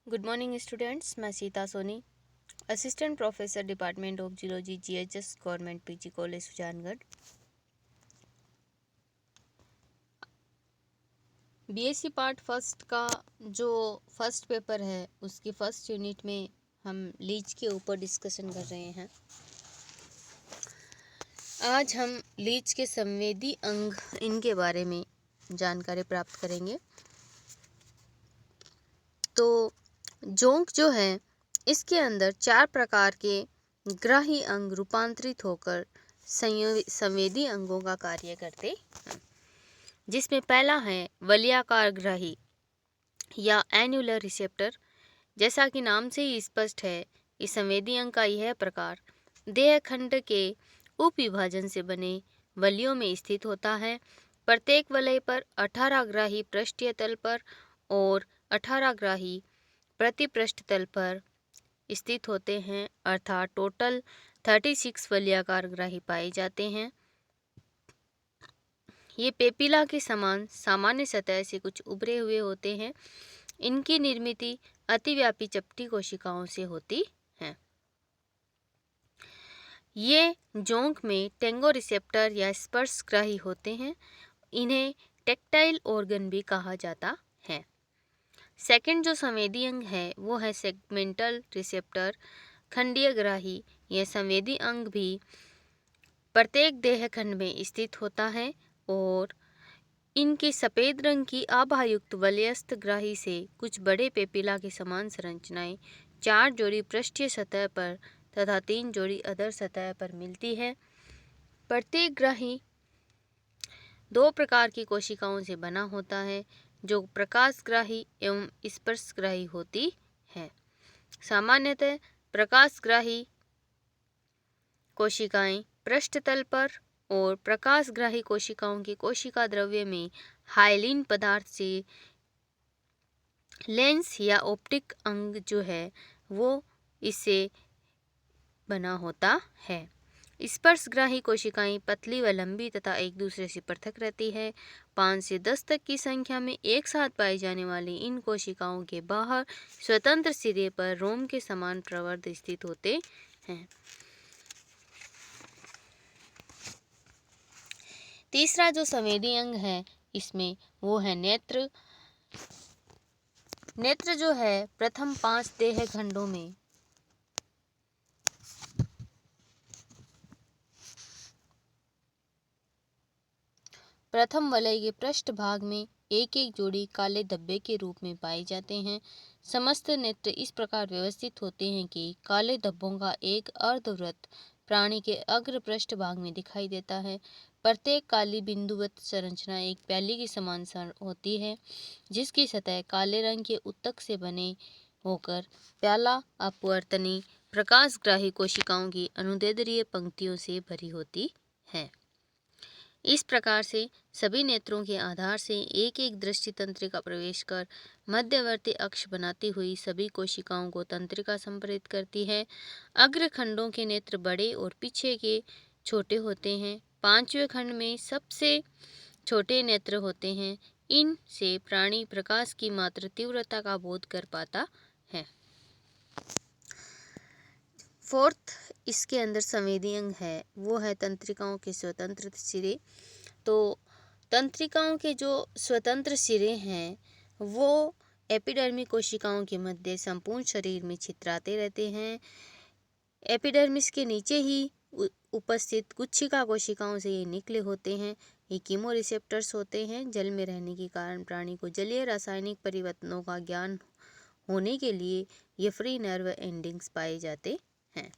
Good morning students. मैं Sita Soni, assistant professor department of geology GHS government PG college Sujangarh. BSc part first का जो first paper है उसकी first unit में हम लीच के ऊपर डिस्कशन कर रहे हैं। आज हम लीच के संवेदी अंग इनके बारे में जानकारी प्राप्त करेंगे। तो जोंक जो है इसके अंदर 4 प्रकार के ग्राही अंग रूपांतरित होकर संवेदी अंगों का कार्य करते हैं, जिसमें पहला है वलयाकार ग्राही या एन्युलर रिसेप्टर। जैसा कि नाम से ही स्पष्ट है, इस संवेदी अंग का यह प्रकार देह खंड के उपविभाजन से बने वलयों में स्थित होता है। प्रत्येक वलय पर 18 ग्राही पृष्ठीय तल पर और 18 ग्राही प्रतिपृष्ठ तल पर स्थित होते हैं, अर्थात टोटल 36 वलयाकार ग्राही पाए जाते हैं। ये पेपिला के समान सामान्य सतह से कुछ उभरे हुए होते हैं। इनकी निर्मित अतिव्यापी चपटी कोशिकाओं से होती है। ये जोंक में टेंगो रिसेप्टर या स्पर्शग्राही होते हैं। इन्हें टेक्टाइल ऑर्गन भी कहा जाता है। सेकंड जो संवेदी अंग है वो है सेगमेंटल रिसेप्टर, खंडीय ग्राही। यह संवेदी अंग भी प्रत्येक देह खंड में स्थित होता है और इनकी सफ़ेद रंग की आभायुक्त वलयस्थ ग्राही से कुछ बड़े पेपिला के समान संरचनाएं 4 जोड़ी पृष्ठीय सतह पर तथा 3 जोड़ी अधर सतह पर मिलती है। प्रत्येक ग्राही 2 प्रकार की कोशिकाओं से बना होता है, जो प्रकाशग्राही एवं स्पर्शग्राही होती है। सामान्यतः प्रकाशग्राही कोशिकाएं पृष्ठतल पर और प्रकाशग्राही कोशिकाओं की कोशिका द्रव्य में हाइलिन पदार्थ से लेंस या ऑप्टिक अंग जो है वो इससे बना होता है। स्पर्शग्राही कोशिकाएं पतली व लंबी तथा एक दूसरे से पृथक रहती है। 5 से 10 तक की संख्या में एक साथ पाई जाने वाली इन कोशिकाओं के बाहर स्वतंत्र सिरे पर रोम के समान प्रवर्ध स्थित होते हैं। तीसरा जो संवेदी अंग है इसमें वो है नेत्र। नेत्र जो है प्रथम 5 देह खंडों में प्रथम वलय के पृष्ठ भाग में एक एक जोड़ी काले धब्बे के रूप में पाए जाते हैं। समस्त नेत्र इस प्रकार व्यवस्थित होते हैं कि काले धब्बों का एक अर्धवृत्त प्राणी के अग्र पृष्ठ भाग में दिखाई देता है। प्रत्येक काली बिंदुवत संरचना एक प्याली के समान होती है, जिसकी सतह काले रंग के उत्तक से बने होकर प्याला अपवर्तनी प्रकाशग्राही कोशिकाओं की अनुदैर्ध्य पंक्तियों से भरी होती है। इस प्रकार से सभी नेत्रों के आधार से एक एक दृष्टि तंत्रिका प्रवेश कर मध्यवर्ती अक्ष बनाती हुई सभी कोशिकाओं को तंत्रिका संप्रेरित करती है। अग्र खंडों के नेत्र बड़े और पीछे के छोटे होते हैं। 5वें खंड में सबसे छोटे नेत्र होते हैं। इनसे प्राणी प्रकाश की मात्र तीव्रता का बोध कर पाता है। फोर्थ इसके अंदर संवेदी अंग है वो है तंत्रिकाओं के स्वतंत्र सिरे। तो तंत्रिकाओं के जो स्वतंत्र सिरे हैं वो एपिडर्मी कोशिकाओं के मध्य संपूर्ण शरीर में छितराते रहते हैं। एपिडर्मिस के नीचे ही उपस्थित गुच्छिका कोशिकाओं से ये निकले होते हैं। ये कीमो रिसेप्टर्स होते हैं। जल में रहने के कारण प्राणी को जलीय रासायनिक परिवर्तनों का ज्ञान होने के लिए ये फ्री नर्व एंडिंग्स पाए जाते हैं।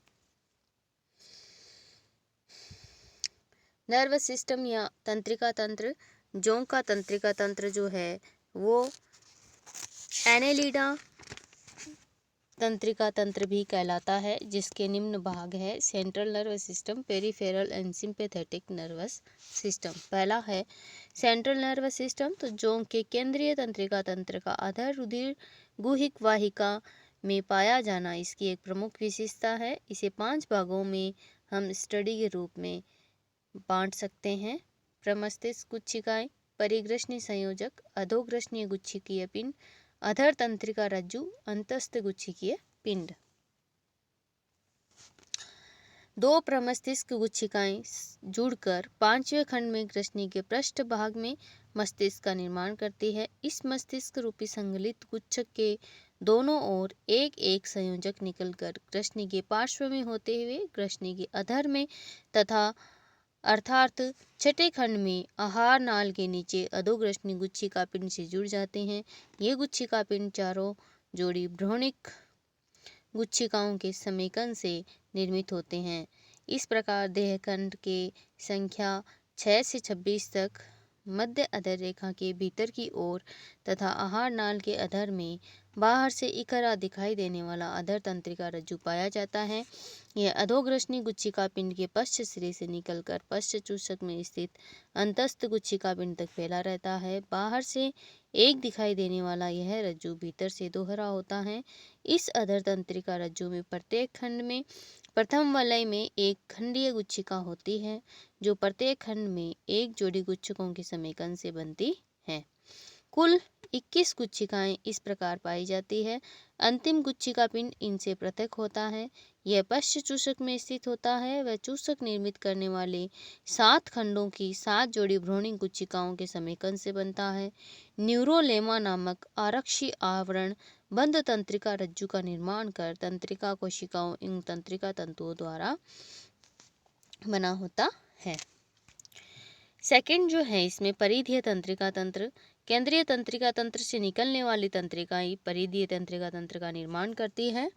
नर्वस सिस्टम या तंत्रिका तंत्र। जोंक का तंत्रिका तंत्र जो है वो एनेलिडा तंत्रिका तंत्र भी कहलाता है, जिसके निम्न भाग है central nervous system, peripheral and sympathetic nervous system. पहला है सेंट्रल नर्वस सिस्टम। तो जोंक के केंद्रीय तंत्रिका तंत्र का आधार रुधिर गुहिक वाहिका में पाया जाना इसकी एक प्रमुख विशेषता है। इसे 5 भागों में हम स्टडी के रूप में बांट सकते हैं। प्रमस्तिष्क गुच्छिकाएं, परिग्रसनीय संयोजक, अधोग्रसनीय गुच्छिकीय पिंड, अधर तंत्रिका रज्जु, अंतस्थ गुच्छिकीय पिंड। दो प्रमस्तिष्क गुच्छिकाएं जुड़कर पांचवें खंड में ग्रसनी के पृष्ठ भाग में मस्तिष्क का निर्माण करती है। इस मस्तिष्क रूपी संगलित गुच्छक के दोनों ओर एक एक संयोजक निकलकर ग्रसनी के पार्श्व में होते हुए ग्रसनी के अधर में तथा अर्थात छठे खंड में आहार नाल के नीचे अधोग्रसनी गुच्छिका पिंड से जुड़ जाते हैं। ये गुच्छिका पिंड चारों जोड़ी भ्रूणिक गुच्छिकाओं के समेकन से निर्मित होते हैं। इस प्रकार देहखंड के संख्या 6 से 26 तक मध्य अधर रेखा के भीतर की ओर तथा आहार नाल के अधर में बाहर से इकरा दिखाई देने वाला अधर तंत्रिका रज्जु पाया जाता है। यह अधोग्रसनी गुच्छिका पिंड के पश्च सिरे से निकलकर पश्च चूसक में स्थित अंतस्थ गुच्छिका पिंड तक फैला रहता है। बाहर से एक दिखाई देने वाला यह रज्जु भीतर से दोहरा होता है। इस अधर तंत्रिका रज्जु में प्रत्येक खंड में प्रथम वलय में एक खंडीय गुच्छिका होती है जो प्रत्येक खंड में एक जोड़ी गुच्छकों के समेकन से बनती है। कुल 21 गुच्छिकाएं इस प्रकार पाई जाती है। अंतिम गुच्छिका पिंड इनसे पृथक होता है। यह पश्च चूसक में स्थित होता है। वह चूसक निर्मित करने वाले 7 खंडों की 7 जोड़ी भ्रूणिक गुच्छिकाओं के समेकन से बनता है। न्यूरोलेमा नामक आरक्षी आवरण बंद तंत्रिका रज्जु का निर्माण कर तंत्रिका कोशिकाओं एवं तंत्रिका तंतुओं द्वारा बना होता है। सेकंड जो है इसमें परिधीय तंत्रिका तंत्र। केंद्रीय तंत्रिका तंत्र से निकलने वाली तंत्रिकाएं परिधीय तंत्रिका तंत्र का निर्माण करती है।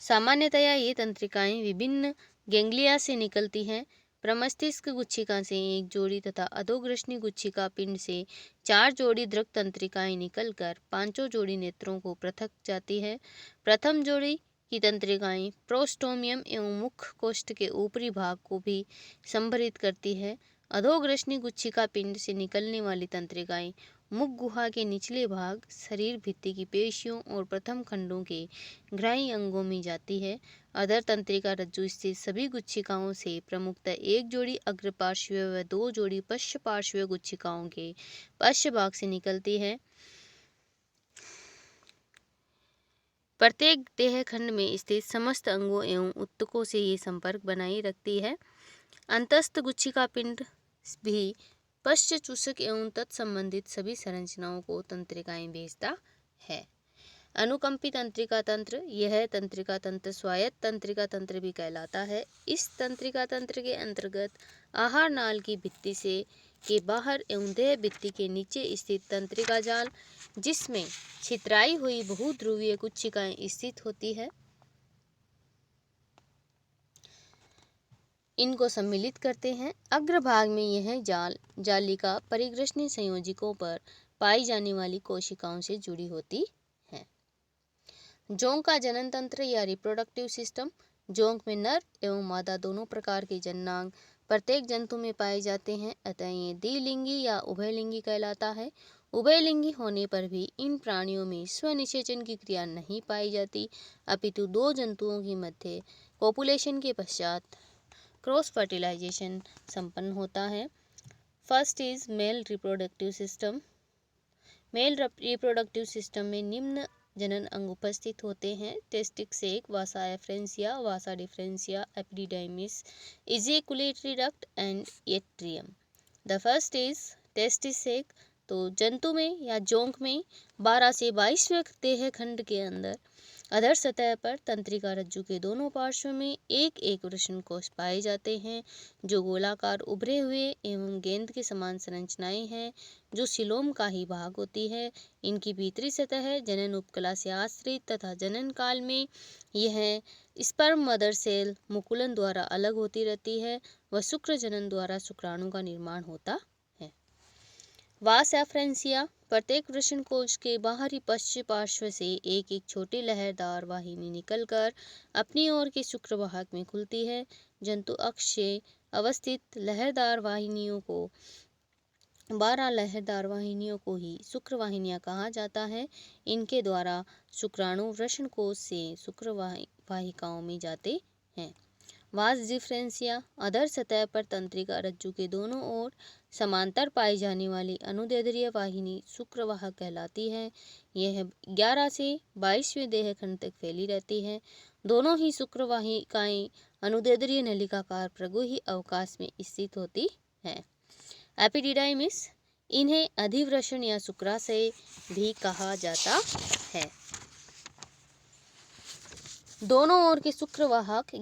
सामान्यतया ये तंत्रिकाएं विभिन्न गैंग्लिया से निकलती हैं। प्रमस्तिष्क गुच्छिका से एक जोड़ी तथा अधोग्रसनी गुच्छिका पिंड से 4 जोड़ी दृक तंत्रिकाएं निकलकर 5 जोड़ी नेत्रों को पृथक जाती है। प्रथम जोड़ी की तंत्रिकाएं प्रोस्टोमियम एवं मुख कोष्ठ के ऊपरी भाग को भी संभरित करती है। अधोग्रसनी गुच्छिका पिंड से निकलने वाली तंत्रिकाएं मुख गुहा के निचले भाग, शरीर भित्ति की पेशियों और प्रथम खंडों के ग्राही अंगों में जाती है। अधर तंत्रिका रज्जु स्थित सभी गुच्छिकाओं से प्रमुखतः एक जोड़ी अग्र पार्श्वीय व 2 जोड़ी पश्च पार्श्वीय गुच्छिकाओं के पश्च भाग से निकलती है। प्रत्येक देह खंड में स्थित समस्त अंगों एवं उत्तकों से ये संपर्क बनाए रखती है। अंतस्थ गुच्छिका पिंड भी पश्च चूसक एवं तत्संबंधित सभी संरचनाओं को तंत्रिकाएं भेजता है। अनुकंपी तंत्रिका तंत्र। यह तंत्रिका तंत्र स्वायत्त तंत्रिका तंत्र भी कहलाता है। इस तंत्रिका तंत्र के अंतर्गत आहार नाल की भित्ति से के बाहर एवं देह भित्ति के नीचे स्थित तंत्रिका जाल जिसमें छितराई हुई बहुध्रुवीय गुच्छिकाएं स्थित होती है, इनको सम्मिलित करते हैं। अग्रभाग में यह जाल जालिका परिग्रसनी संयोजकों पर पाई जाने वाली कोशिकाओं से जुड़ी होती है। जोंक का जनन तंत्र या रिप्रोडक्टिव सिस्टम। जोंक में नर एवं मादा दोनों प्रकार के जननांग प्रत्येक जंतु में पाए जाते हैं, अतः ये द्विलिंगी या उभयलिंगी कहलाता है। उभयलिंगी होने पर भी इन प्राणियों में स्वनिषेचन की क्रिया नहीं पाई जाती, अपितु 2 जंतुओं के मध्य कोपुलेशन के पश्चात क्रॉस फर्टिलाइजेशन संपन्न होता है। First is male reproductive system. Male reproductive system में निम्न जनन अंग उपस्थित होते हैं: testis sac, vasa efferentia, vasa deferentia, epididymis, ejaculatory duct and atrium. The first is testis sac. तो जंतु में या जोंक में 12 से 22वें देह खंड के अंदर अधर सतह पर तंत्रिका रज्जु के दोनों पार्श्व में एक एक वृषण कोष पाए जाते हैं जो गोलाकार उभरे हुए एवं गेंद के समान संरचनाएं हैं जो सिलोम का ही भाग होती है। इनकी भीतरी सतह जनन उपकला से आश्रित तथा जनन काल में यह स्पर्म मदर सेल मुकुलन द्वारा अलग होती रहती है व शुक्र जनन द्वारा शुक्राणु का निर्माण होता है। वास एफ्रेंसिया। प्रत्येक वृषण कोश के बाहरी पश्चिम पार्श्व से एक एक छोटी लहरदार वाहिनी निकलकर अपनी ओर के शुक्रवाहक में खुलती है। जंतु अक्ष से अवस्थित लहरदार वाहिनियों को 12 लहरदार वाहिनियों को ही शुक्रवाहिनियां कहा जाता है। इनके द्वारा शुक्राणु वृषण कोश से शुक्रवाहिकाओं में जाते हैं। वास डिफरेंसिया अधर सतह पर तंत्रिका रज्जु के दोनों ओर समांतर पाई जाने वाली अनुदैर्ध्य वाहिनी शुक्रवाहक कहलाती है। यह 11 से 22वें देहखंड तक फैली रहती है। दोनों ही शुक्रवाहिकाएं अनुदैर्ध्य नलिकाकार प्रगोही अवकाश में स्थित होती है। एपिडिडाइमिस, इन्हें अधिवृषण या शुक्राशय भी कहा जाता है। दोनों ओर के शुक्रवाहक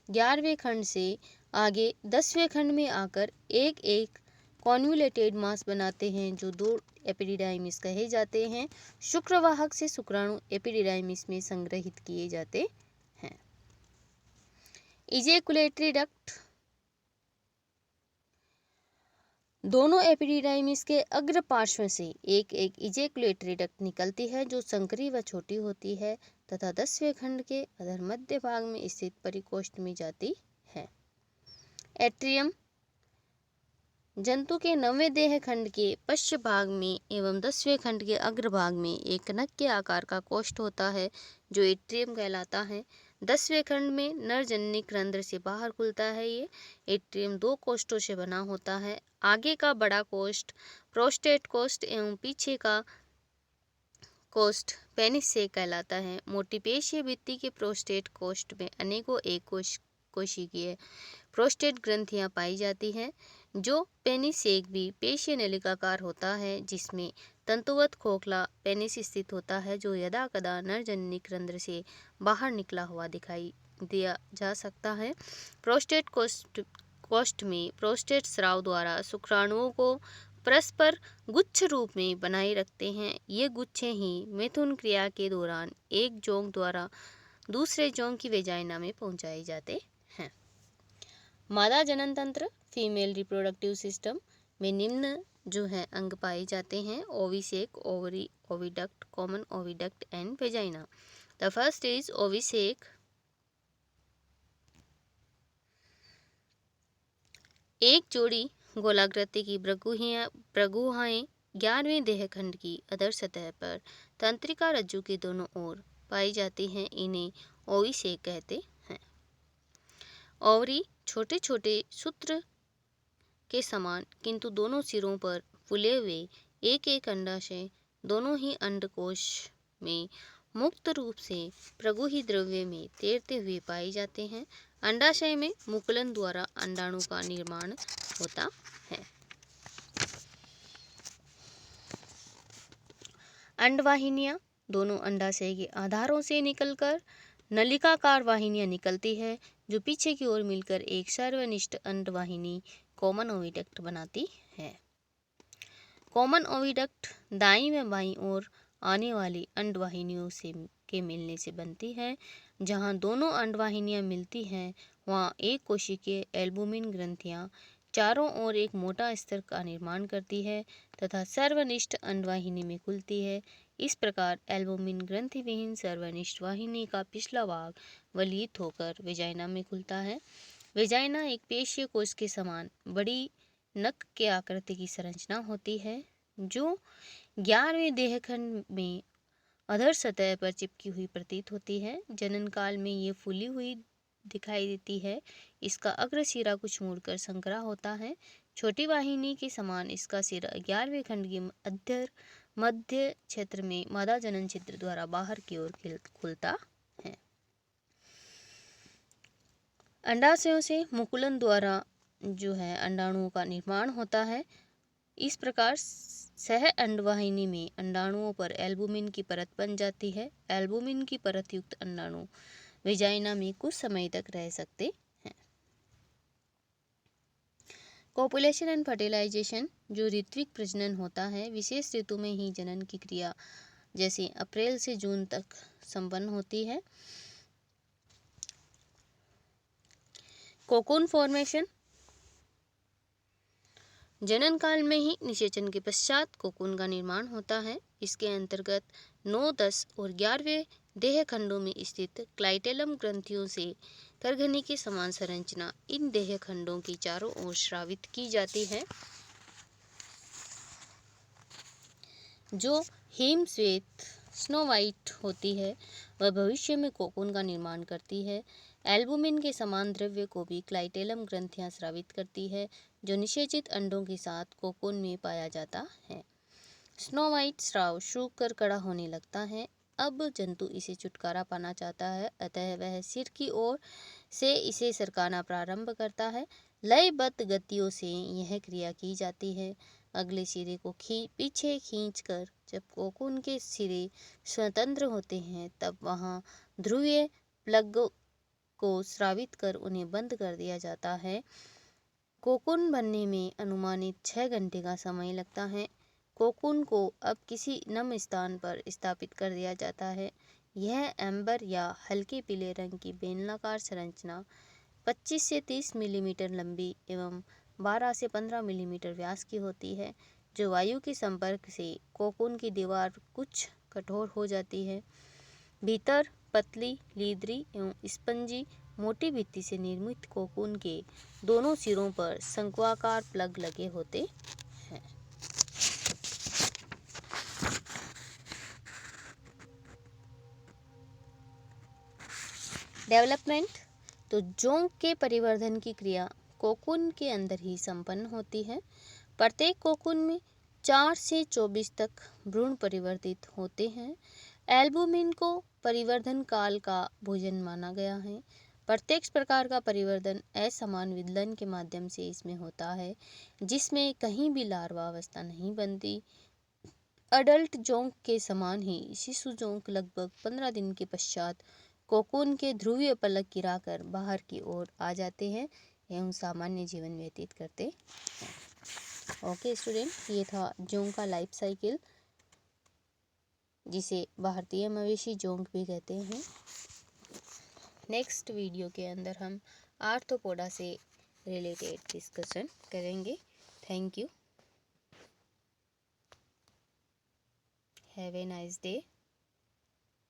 11वें खंड से आगे 10वें खंड में आकर एक एक कॉन्वुलेटेड मास बनाते हैं जो दो एपिडिडाइमिस कहे जाते हैं। शुक्रवाहक से शुक्राणु एपिडिडाइमिस में संग्रहित किए जाते हैं। इजैकुलेटरी डक्ट, दोनों एपिडिडाइमिस के अग्र पार्श्व से एक एक इजैकुलेटरी डक्ट निकलती है जो संकरी व छोटी होती है तथा 10वें खंड के अधर मध्य भाग में स्थित परिकोष्ठ में जाती है। एट्रियम, जंतु के 9वें देह खंड के पश्च भाग में एवं 10वें खंड के अग्र भाग में एक कनक के आकार का कोष्ठ होता है जो एट्रियम कहलाता है। 10वें खंड में नरजननिक रंध्र से बाहर खुलता है। ये एट्रियम 2 कोष्ठों से बना होता है। आगे का बड़ा कोष्ठ प्रोस्टेट कोष्ठ एवं पीछे का कोष्ठ पेनिस से कहलाता है। मोटी पेशीय भित्ति के प्रोस्टेट कोष्ठ में अनेकों एक कोशिकीय प्रोस्टेट ग्रंथियां पाई जाती हैं। जो पेनिस से एक भी पेशीय नलिकाकार होता है जिसमें तंतुवत खोखला पेनिस स्थित होता है जो यदा कदा नरजननिक रंध्र से बाहर निकला हुआ दिखाई दिया जा सकता है। प्रोस्टेट कोष्ठ में प्रोस्टेट स्राव द्वारा शुक्राणुओं को परस्पर गुच्छ रूप में बनाए रखते हैं। ये गुच्छे ही मिथुन क्रिया के दौरान एक जोंक द्वारा दूसरे जोंक की वेजाइना में पहुंचाए जाते हैं। मादा जनन तंत्र फीमेल रिप्रोडक्टिव सिस्टम में निम्न जो है अंग पाए जाते हैं: ovisac, ovary, oviduct, common oviduct and vagina. The first is ovisac. एक जोड़ी गोलाकृति की प्रगुहाएं 11वें देहखंड की अधर सतह पर तंत्रिका रज्जु के दोनों ओर पाई जाती हैं। इन्हें ओविसेक कहते हैं। ओवरी छोटे छोटे सूत्र के समान किंतु दोनों सिरों पर फूले हुए एक एक अंडाशय दोनों ही अंडकोश में मुक्त रूप से प्रगुही द्रव्य में तैरते हुए पाए जाते हैं। अंडाशय में मुकुलन द्वारा अंडाणु का निर्माण होता है। अंडवाहिनियां, दोनों अंडाशय के आधारों से निकलकर नलिकाकार वाहिनियां निकलती है जो पीछे की ओर मिलकर एक सर्वनिष्ठ अंडवाहिनी कॉमन ओविडक्ट बनाती है। कॉमन ओविडक्ट दाईं व बाईं ओर आने वाली अंडवाहिनियों के मिलने से बनती है। जहां दोनों अंडवाहिनियां मिलती हैं वहां एक कोशिकीय एल्बुमिन ग्रंथियां चारों ओर एक मोटा स्तर का निर्माण करती है तथा सर्वनिष्ठ अंडवाहिनी में खुलती है। इस प्रकार एल्बुमिन ग्रंथि विहीन सर्वनिष्ठ वाहिनी का पिछला भाग वलीयत होकर वेजाइना में खुलता है। वेजाइना एक पेशीय कोश के समान बड़ी नक के आकृति की संरचना होती है जो 11वें देहखंड में अधर सतह पर चिपकी हुई प्रतीत होती है। जनन काल में ये फूली हुई दिखाई देती है। इसका अग्र सिरा कुछ मुड़कर संकरा होता है। छोटी वाहिनी के समान इसका सिरा 11वें खंड के मध्य क्षेत्र में मादा जनन छिद्र द्वारा बाहर की ओर खुलता है। अंडाशयों से मुकुलन द्वारा जो है अंडाणुओं का निर्माण होता है। इस प्रकार सह अंडवाहिनी में अंडाणुओं पर एल्बुमिन की परत बन जाती है। एल्बुमिन की परत युक्त अंडाणु वेजाइना में कुछ समय तक रह सकते हैं। कोपुलेशन एंड फर्टिलाइजेशन, जो ऋत्विक प्रजनन होता है, विशेष ऋतु में ही जनन की क्रिया जैसे अप्रैल से जून तक संपन्न होती है। कोकून फॉर्मेशन, जनन काल में ही निषेचन के पश्चात कोकून का निर्माण होता है। इसके अंतर्गत 9, 10 और 11वें देह खंडों में स्थित क्लाइटेलम ग्रंथियों से करघनी के समान संरचना इन देह खंडों की चारों ओर स्रावित की जाती है जो हिम श्वेत स्नो वाइट होती है। वह भविष्य में कोकून का निर्माण करती है। एल्बुमिन के समान द्रव्य को भी क्लाइटेलम ग्रंथियां स्रावित करती है, जो निषेचित अंडों के साथ कोकून में पाया जाता है। स्नो वाइट स्राव सूख कर कड़ा होने लगता है। अब जंतु इसे छुटकारा पाना चाहता है, अतः वह सिर की ओर से इसे सरकाना प्रारंभ करता है। लयबद्ध गतियों से यह क्रिया की जाती है। अगले सिरे को पीछे खींचकर जब कोकून के सिरे स्वतंत्र होते हैं, तब वहाँ ध्रुवीय प्लग को स्रावित कर उन्हें बंद कर दिया जाता है। कोकून बनने में अनुमानित 6 घंटे का समय लगता है। कोकून को अब किसी नम स्थान पर स्थापित कर दिया जाता है। यह एम्बर या हल्के पीले रंग की बेलनाकार संरचना 25 से 30 मिलीमीटर लंबी एवं 12 से 15 मिलीमीटर व्यास की होती है, जो वायु के संपर्क से कोकून की दीवार कुछ कठोर हो जाती है। भीतर पतली, लीदरी एवं स्पंजी मोटी भित्ति से निर्मित कोकून के दोनों सिरों पर शंक्वाकार प्लग लगे होते हैं। डेवलपमेंट। तो जोंक के परिवर्धन की क्रिया कोकून के अंदर ही संपन्न होती है। प्रत्येक कोकून में 4 से 24 तक भ्रूण परिवर्तित होते हैं। एल्बुमिन को परिवर्धन काल का भोजन माना गया है। प्रत्येक प्रकार का परिवर्तन असमान विदलन के माध्यम से इसमें होता है, जिसमें कहीं भी लार्वा अवस्था नहीं बनती। अडल्ट जोंक के समान ही शिशु जोंक लगभग 15 दिन के पश्चात कोकून के ध्रुवीय पलक गिराकर बाहर की ओर आ जाते हैं एवं सामान्य जीवन व्यतीत करते हैं। ओके स्टूडेंट, ये था जोंक का लाइफ साइकिल, जिसे भारतीय मवेशी जोंक भी कहते हैं। नेक्स्ट वीडियो के अंदर हम आर्थ्रोपोडा से रिलेटेड डिस्कशन करेंगे। Thank you. Have a nice day.